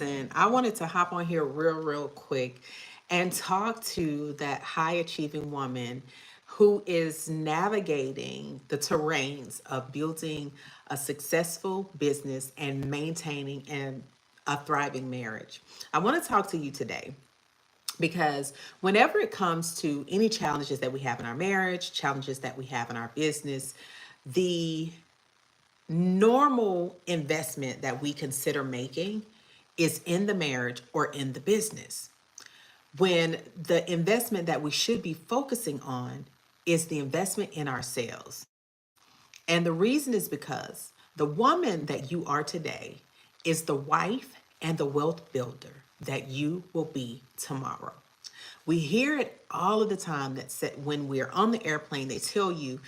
And I wanted to hop on here real quick and talk to that high achieving woman who is navigating the terrains of building a successful business and maintaining a thriving marriage. I want to talk to you today because whenever it comes to any challenges that we have in our marriage, challenges that we have in our business, the normal investment that we consider making is in the marriage or in the business. When the investment that we should be focusing on is the investment in ourselves. And the reason is because the woman that you are today is the wife and the wealth builder that you will be tomorrow. We hear it all of the time that when we're on the airplane, they tell you,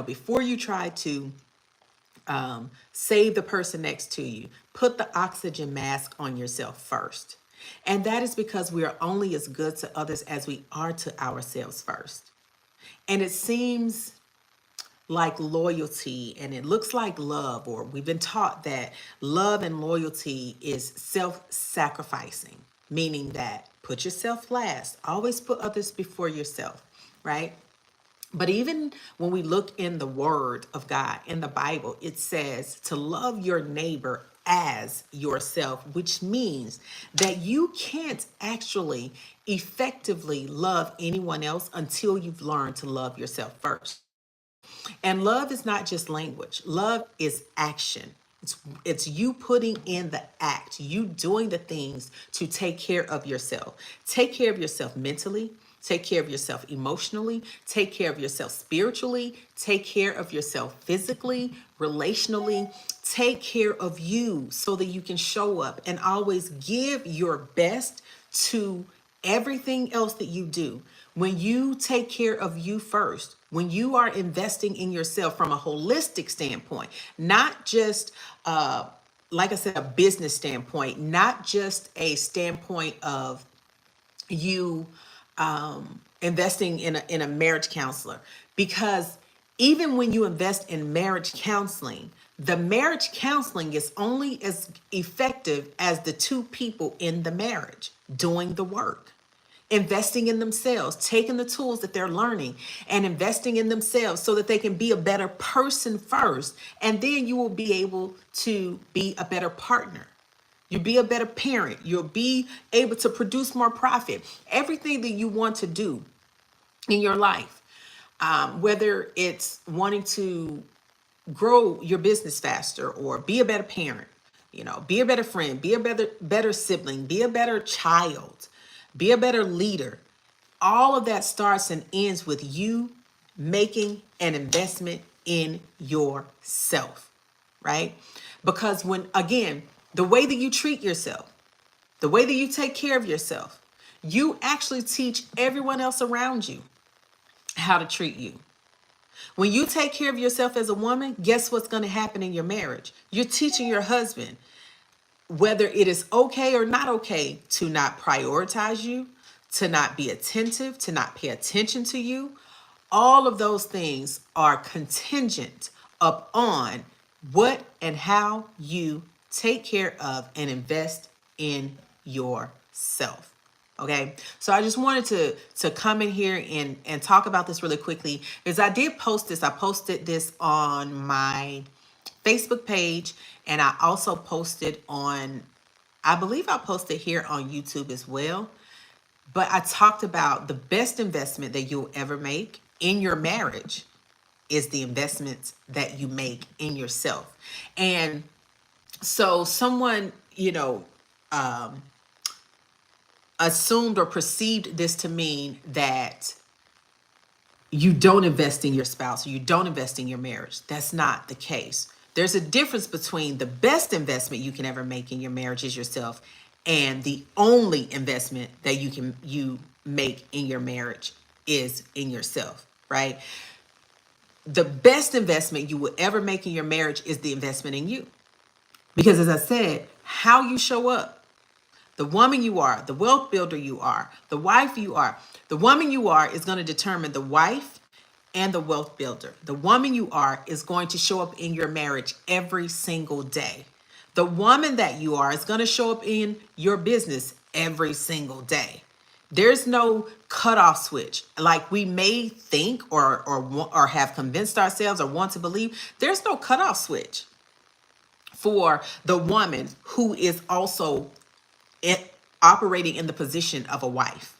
before you try to save the person next to you, put the oxygen mask on yourself first. And that is because we are only as good to others as we are to ourselves first. And it seems like loyalty and it looks like love, or we've been taught that love and loyalty is self-sacrificing, meaning that put yourself last, always put others before yourself, right? But even when we look in the word of God, in the Bible, it says to love your neighbor as yourself, which means that you can't actually effectively love anyone else until you've learned to love yourself first. And love is not just language. Love is action. It's you putting in the act, you doing the things to take care of yourself. Take care of yourself mentally, take care of yourself emotionally, take care of yourself spiritually, take care of yourself physically, relationally. Take care of you so that you can show up and always give your best to everything else that you do. When you take care of you first, when you are investing in yourself from a holistic standpoint, not just like I said, a business standpoint, not just a standpoint of you investing in a marriage counselor, because even when you invest in marriage counseling, the marriage counseling is only as effective as the two people in the marriage doing the work, investing in themselves, taking the tools that they're learning and investing in themselves so that they can be a better person first. And then you will be able to be a better partner. You'll be a better parent. You'll be able to produce more profit. Everything that you want to do in your life, whether it's wanting to grow your business faster or be a better parent, be a better friend, be a better sibling, be a better child, be a better leader. All of that starts and ends with you making an investment in yourself, right? Because when, again, the way that you treat yourself, the way that you take care of yourself, you actually teach everyone else around you how to treat you. When you take care of yourself as a woman, guess what's going to happen in your marriage? You're teaching your husband whether it is okay or not okay to not prioritize you, to not be attentive, to not pay attention to you. All of those things are contingent upon what and how you take care of and invest in yourself. Okay, so I just wanted to come in here and talk about this really quickly because I did post this. I posted this on my Facebook page, and I also posted on, I believe I posted here on YouTube as well. But I talked about the best investment that you'll ever make in your marriage is the investments that you make in yourself. And so someone, assumed or perceived this to mean that you don't invest in your spouse or you don't invest in your marriage. That's not the case. There's a difference between the best investment you can ever make in your marriage is yourself and the only investment that you make in your marriage is in yourself, right? The best investment you will ever make in your marriage is the investment in you. Because as I said, how you show up, the woman you are, the wealth builder you are, the wife you are, the woman you are is going to determine the wife and the wealth builder. The woman you are is going to show up in your marriage every single day. The woman that you are is going to show up in your business every single day. There's no cutoff switch like we may think or have convinced ourselves or want to believe. There's no cutoff switch for the woman who is also operating in the position of a wife,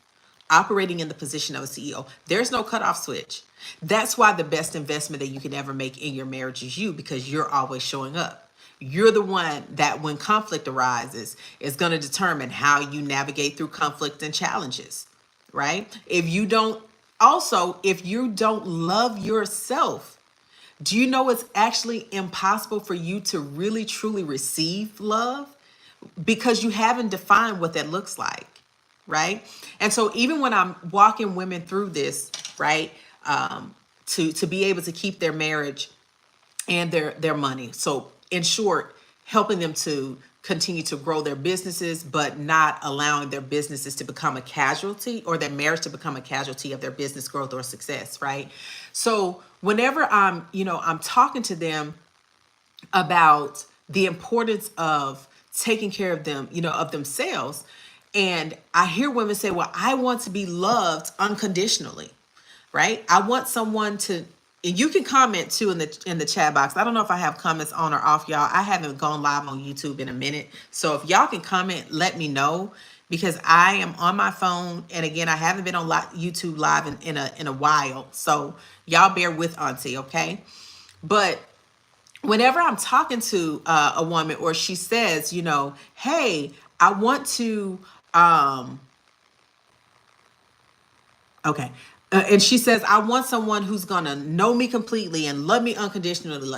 operating in the position of a CEO. There's no cutoff switch. That's why the best investment that you can ever make in your marriage is you, because you're always showing up. You're the one that when conflict arises is going to determine how you navigate through conflict and challenges, right? If you don't love yourself, do you know it's actually impossible for you to really truly receive love? Because you haven't defined what that looks like, right? And so even when I'm walking women through this, right, to be able to keep their marriage and their money. So in short, helping them to continue to grow their businesses, but not allowing their businesses to become a casualty or their marriage to become a casualty of their business growth or success, right? So whenever I'm talking to them about the importance of taking care of them, of themselves. And I hear women say, well, I want to be loved unconditionally, right? I want someone to, and you can comment too in the chat box. I don't know if I have comments on or off, y'all. I haven't gone live on YouTube in a minute. So if y'all can comment, let me know, because I am on my phone. And again, I haven't been on YouTube live in a while. So y'all bear with Auntie, okay? But whenever I'm talking to a woman, or she says, hey, I want to, okay. And she says, I want someone who's going to know me completely and love me unconditionally.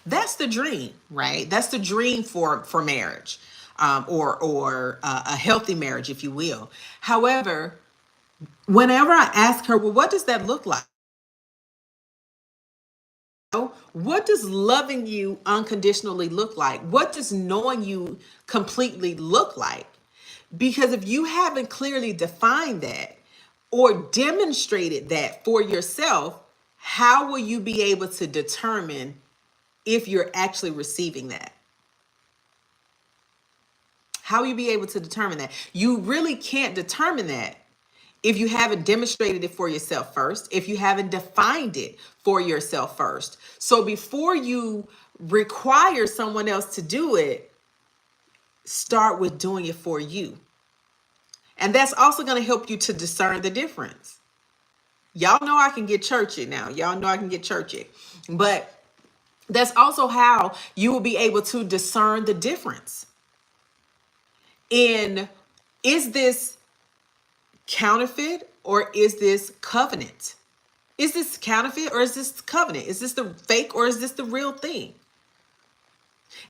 That's the dream, right? That's the dream for marriage, or a healthy marriage, if you will. However, whenever I ask her, well, what does that look like? What does loving you unconditionally look like? What does knowing you completely look like? Because if you haven't clearly defined that or demonstrated that for yourself, how will you be able to determine if you're actually receiving that? How will you be able to determine that? You really can't determine that if you haven't demonstrated it for yourself first, if you haven't defined it for yourself first. So before you require someone else to do it, start with doing it for you. And that's also going to help you to discern the difference. Y'all know I can get churchy now. Y'all know I can get churchy. But that's also how you will be able to discern the difference in, is this counterfeit or is this covenant? Is this counterfeit or is this covenant? Is this the fake or is this the real thing?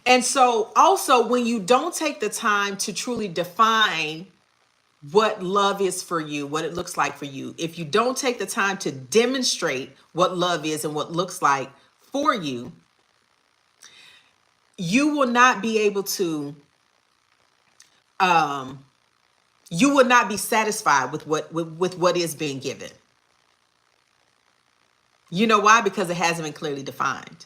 And so also, when you don't take the time to truly define what love is for you, what it looks like for you, if you don't take the time to demonstrate what love is and what looks like for you, you will not be able to, you will not be satisfied with what is being given. You know why? Because it hasn't been clearly defined.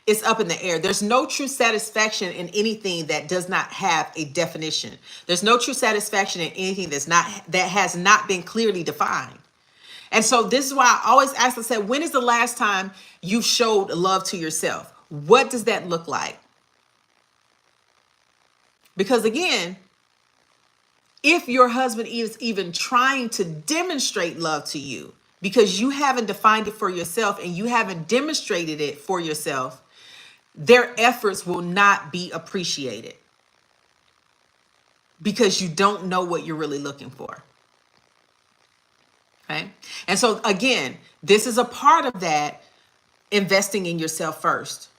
It's up in the air. There's no true satisfaction in anything that does not have a definition. There's no true satisfaction in anything that has not been clearly defined. And so this is why I always ask, I said, when is the last time you showed love to yourself? What does that look like? Because again, if your husband is even trying to demonstrate love to you because you haven't defined it for yourself and you haven't demonstrated it for yourself, their efforts will not be appreciated because you don't know what you're really looking for. Okay. And so again, this is a part of that, investing in yourself first.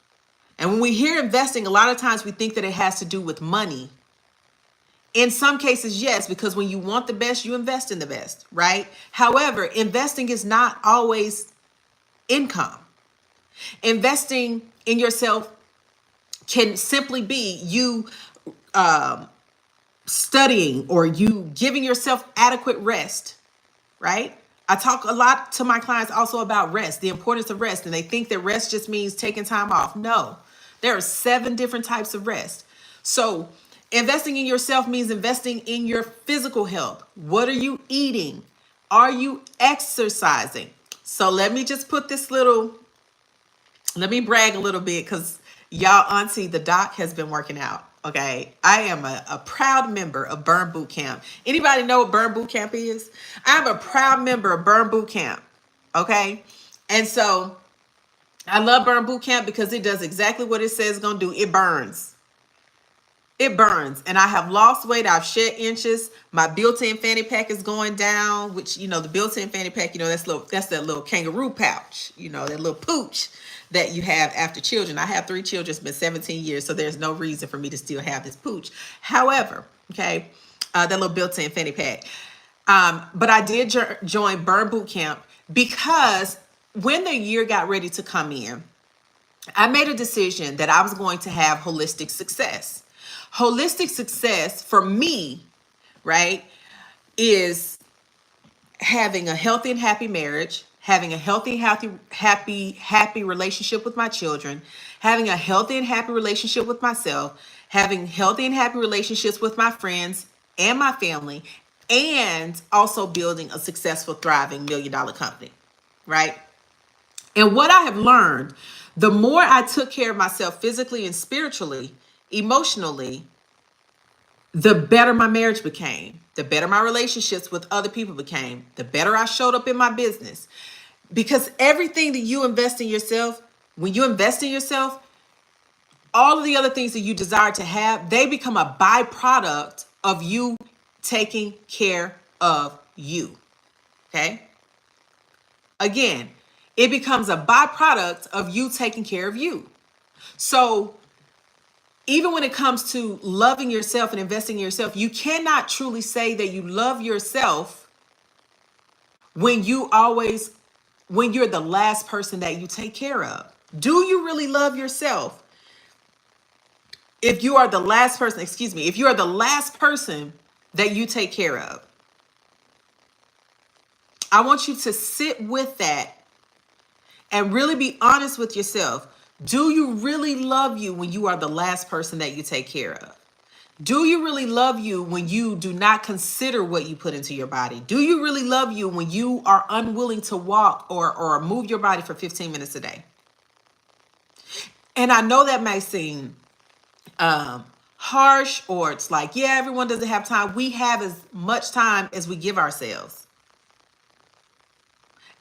And when we hear investing, a lot of times we think that it has to do with money. In some cases, yes, because when you want the best, you invest in the best, right? However, investing is not always income. Investing in yourself can simply be you studying or you giving yourself adequate rest, right? I talk a lot to my clients also about rest, the importance of rest, and they think that rest just means taking time off. No, There are 7 different types of rest. So investing in yourself means investing in your physical health. What are you eating? Are you exercising? So let me just put this little, let me brag a little bit, because y'all auntie, the doc, has been working out. Okay. I am a proud member of Burn Boot Camp. Anybody know what Burn Boot Camp is? I'm a proud member of Burn Boot Camp. Okay. And so I love Burn Boot Camp because it does exactly what it says it's going to do. It burns. It burns. And I have lost weight. I've shed inches. My built-in fanny pack is going down, which, you know, the built-in fanny pack, you know, that's that little kangaroo pouch, you know, that little pooch that you have after children. I have 3 children. It's been 17 years, so there's no reason for me to still have this pooch. However, okay, that little built-in fanny pack. But I did join Burn Boot Camp because when the year got ready to come in, I made a decision that I was going to have holistic success. Holistic success for me, right, is having a healthy and happy marriage, having a healthy, happy relationship with my children, having a healthy and happy relationship with myself, having healthy and happy relationships with my friends and my family, and also building a successful, thriving $1 million company, right? And what I have learned, the more I took care of myself physically and spiritually, emotionally, the better my marriage became, the better my relationships with other people became, the better I showed up in my business. Because everything that you invest in yourself, when you invest in yourself, all of the other things that you desire to have, they become a byproduct of you taking care of you. Okay? Again, it becomes a byproduct of you taking care of you. So even when it comes to loving yourself and investing in yourself, you cannot truly say that you love yourself when you're the last person that you take care of. Do you really love yourself if you are the last person, if you are the last person that you take care of? I want you to sit with that and really be honest with yourself. Do you really love you when you are the last person that you take care of? Do you really love you when you do not consider what you put into your body? Do you really love you when you are unwilling to walk or move your body for 15 minutes a day? And I know that may seem harsh, or it's like, yeah, everyone doesn't have time. We have as much time as we give ourselves.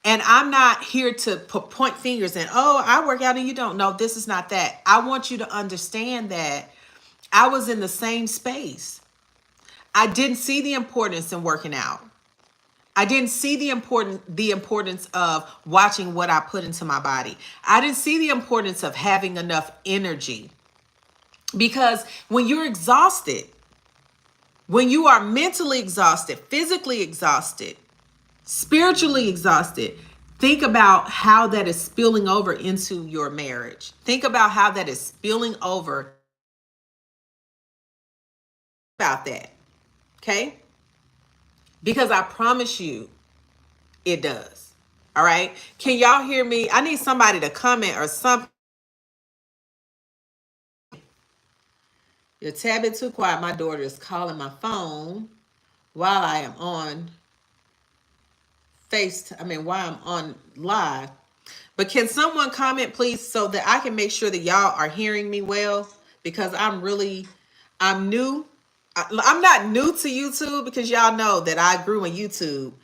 And I'm not here to point fingers and, oh, I work out and you don't. No, this is not that. I want you to understand that I was in the same space. I didn't see the importance in working out. I didn't see the importance of watching what I put into my body. I didn't see the importance of having enough energy. Because when you're exhausted, when you are mentally exhausted, physically exhausted, spiritually exhausted, think about how that is spilling over into your marriage. Think about how that is spilling over about that. Okay? Because I promise you, it does. All right? Can y'all hear me? I need somebody to comment or something. You're a tad bit too quiet. My daughter is calling my phone while I am on while I'm on live. But can someone comment, please, so that I can make sure that y'all are hearing me well? Because I'm new. I'm not new to YouTube, because y'all know that I grew on YouTube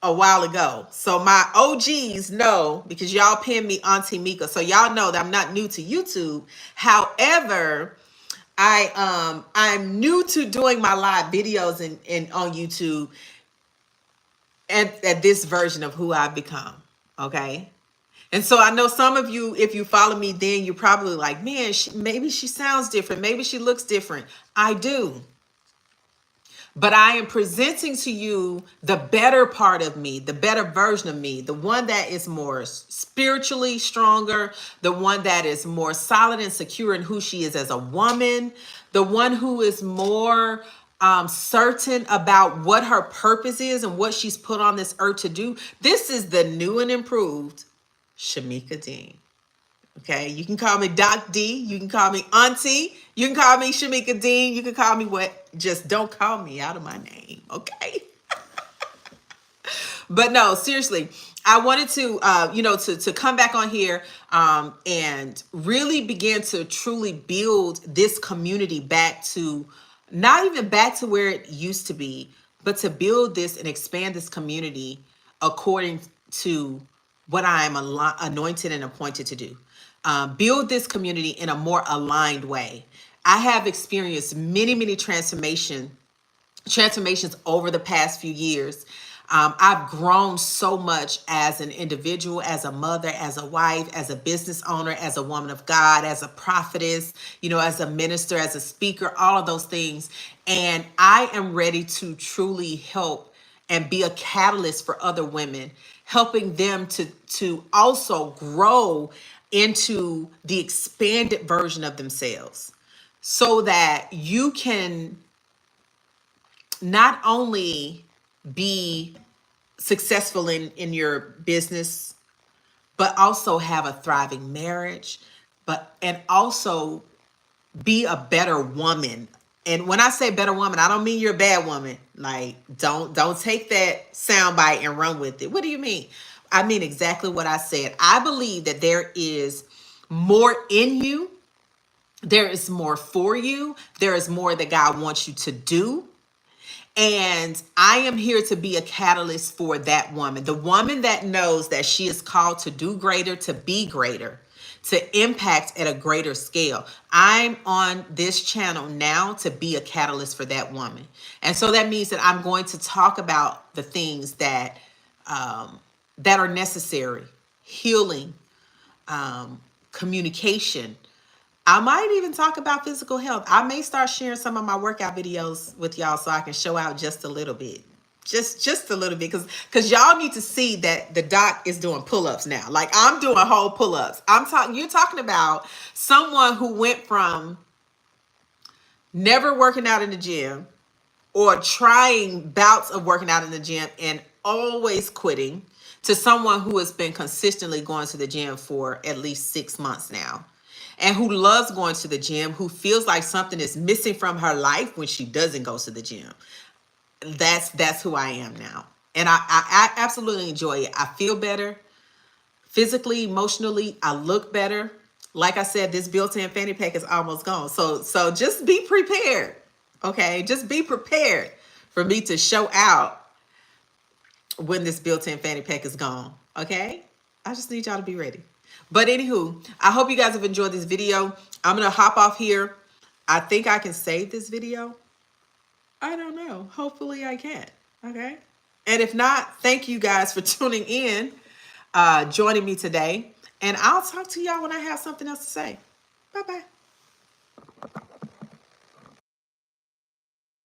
a while ago. So my OGs know, because y'all pinned me Auntie Mika. So y'all know that I'm not new to YouTube. However, I'm new to doing my live videos and on YouTube at this version of who I've become. Okay. And so I know some of you, if you follow me, then you're probably like, man, maybe she sounds different. Maybe she looks different. I do. But I am presenting to you the better part of me, the better version of me, the one that is more spiritually stronger, the one that is more solid and secure in who she is as a woman, the one who is more certain about what her purpose is and what she's put on this earth to do. This is the new and improved Shamika Dean. Okay, you can call me Doc D, you can call me Auntie, you can call me Shamika Dean, you can call me what, just don't call me out of my name, okay? But no, seriously, I wanted to, to come back on here and really begin to truly build this community back to, not even back to where it used to be, but to build this and expand this community according to what I am anointed and appointed to do. Build this community in a more aligned way. I have experienced many transformations over the past few years. I've grown so much as an individual, as a mother, as a wife, as a business owner, as a woman of God, as a prophetess, as a minister, as a speaker, all of those things. And I am ready to truly help and be a catalyst for other women, helping them to also grow into the expanded version of themselves so that you can not only be successful in your business, but also have a thriving marriage, and also be a better woman. And when I say better woman, I don't mean you're a bad woman. Like, don't take that soundbite and run with it. What do you mean? I mean exactly what I said. I believe that there is more in you. There is more for you. There is more that God wants you to do. And I am here to be a catalyst for that woman, the woman that knows that she is called to do greater, to be greater, to impact at a greater scale. I'm on this channel now to be a catalyst for that woman. And so that means that I'm going to talk about the things that that are necessary: healing, communication. I might even talk about physical health. I may start sharing some of my workout videos with y'all so I can show out just a little bit. Just a little bit, because y'all need to see that the doc is doing pull-ups now. Like, I'm doing whole pull-ups. You're talking about someone who went from never working out in the gym or trying bouts of working out in the gym and always quitting, to someone who has been consistently going to the gym for at least 6 months now, and who loves going to the gym, who feels like something is missing from her life when she doesn't go to the gym. That's who I am now. And I absolutely enjoy it. I feel better physically, emotionally. I look better. Like I said, this built-in fanny pack is almost gone. So just be prepared. Okay, just be prepared for me to show out when this built-in fanny pack is gone. Okay, I just need y'all to be ready. But anywho, I hope you guys have enjoyed this video. I'm gonna hop off here. I think I can save this video. I don't know. Hopefully I can. Okay. And if not, thank you guys for tuning in, joining me today. And I'll talk to y'all when I have something else to say. Bye-bye.